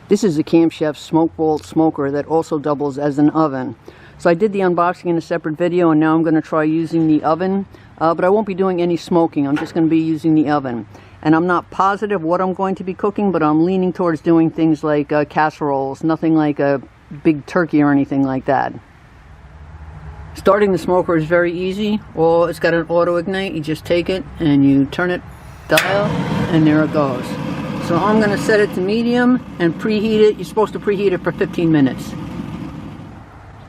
This is a Camp Chef Smoke Vault smoker that also doubles as an oven. So I did the unboxing in a separate video, and now I'm going to try using the oven, but I won't be doing any smoking. I'm just going to be using the oven. And I'm not positive what I'm going to be cooking, but I'm leaning towards doing things like casseroles, nothing like a big turkey or anything like that. Starting the smoker is very easy. Well, it's got an auto ignite. You just take it and you turn it, dial, and there it goes. So I'm going to set it to medium and preheat it. You're supposed to preheat it for 15 minutes.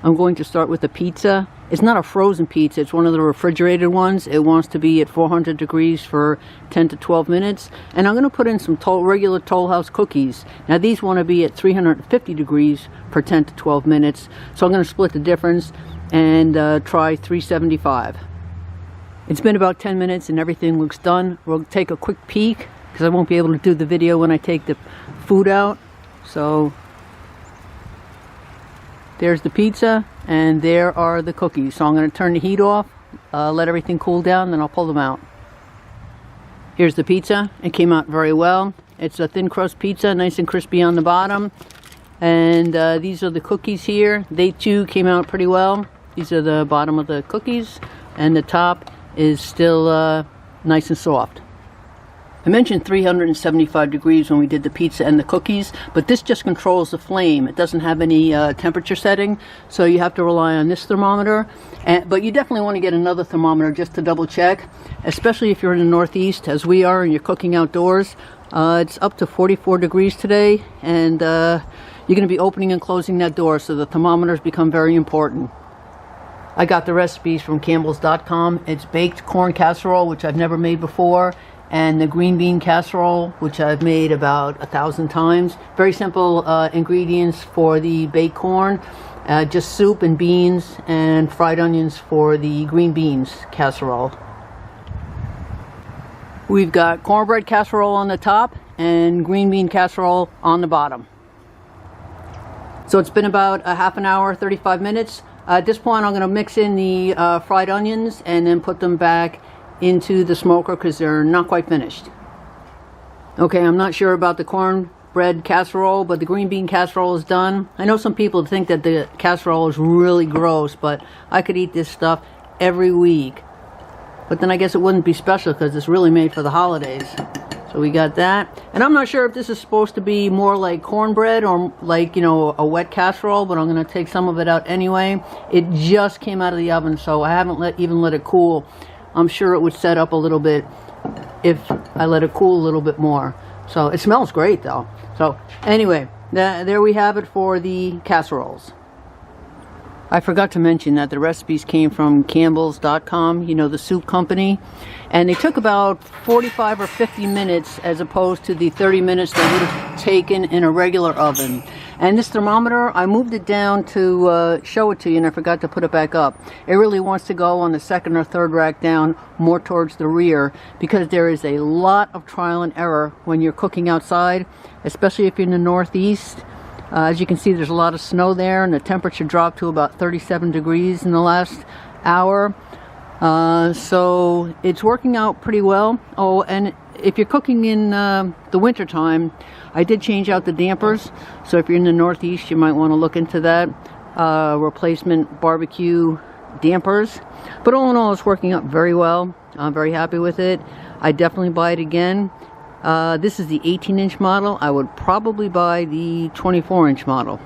I'm going to start with the pizza. It's not a frozen pizza, it's one of the refrigerated ones. It wants to be at 400 degrees for 10 to 12 minutes. And I'm going to put in some regular Toll House cookies. Now these want to be at 350 degrees for 10 to 12 minutes. So I'm going to split the difference and try 375. It's been about 10 minutes and everything looks done. We'll take a quick peek, because I won't be able to do the video when I take the food out. So there's the pizza and there are the cookies. So I'm going to turn the heat off, let everything cool down, then I'll pull them out. Here's the pizza. It came out very well. It's a thin crust pizza, nice and crispy on the bottom. And these are the cookies here. They too came out pretty well. These are the bottom of the cookies, and the top is still nice and soft. I mentioned 375 degrees when we did the pizza and the cookies, but this just controls the flame. It doesn't have any temperature setting, so you have to rely on this thermometer. But you definitely want to get another thermometer just to double check, especially if you're in the Northeast, as we are, and you're cooking outdoors. It's up to 44 degrees today, and you're going to be opening and closing that door, so the thermometers become very important. I got the recipes from Campbell's.com. It's baked corn casserole, which I've never made before, and the green bean casserole, which I've made about 1,000 times. Very simple ingredients for the baked corn. Just soup and beans and fried onions for the green beans casserole. We've got cornbread casserole on the top and green bean casserole on the bottom. So it's been about a half an hour, 35 minutes. At this point I'm going to mix in the fried onions and then put them back into the smoker because they're not quite finished. Okay, I'm not sure about the cornbread casserole, but the green bean casserole is done. I know some people think that the casserole is really gross, but I could eat this stuff every week. But then I guess it wouldn't be special because it's really made for the holidays. So we got that. And I'm not sure if this is supposed to be more like cornbread or like, you know, a wet casserole, but I'm going to take some of it out anyway. It just came out of the oven, so I haven't even let it cool. I'm sure it would set up a little bit if I let it cool a little bit more. So it smells great though. So anyway, there we have it for the casseroles. I forgot to mention that the recipes came from Campbell's.com, you know, the soup company. And they took about 45 or 50 minutes as opposed to the 30 minutes they would have taken in a regular oven. And this thermometer, I moved it down to show it to you, and I forgot to put it back up. It really wants to go on the second or third rack down, more towards the rear, because there is a lot of trial and error when you're cooking outside, especially if you're in the Northeast. As you can see, there's a lot of snow there, and the temperature dropped to about 37 degrees in the last hour. So it's working out pretty well. Oh, and if you're cooking in the winter time, I did change out the dampers. So if you're in the Northeast, you might want to look into that. Replacement barbecue dampers. But all in all, it's working out very well. I'm very happy with it. I definitely buy it again. This is the 18-inch model. I would probably buy the 24-inch model.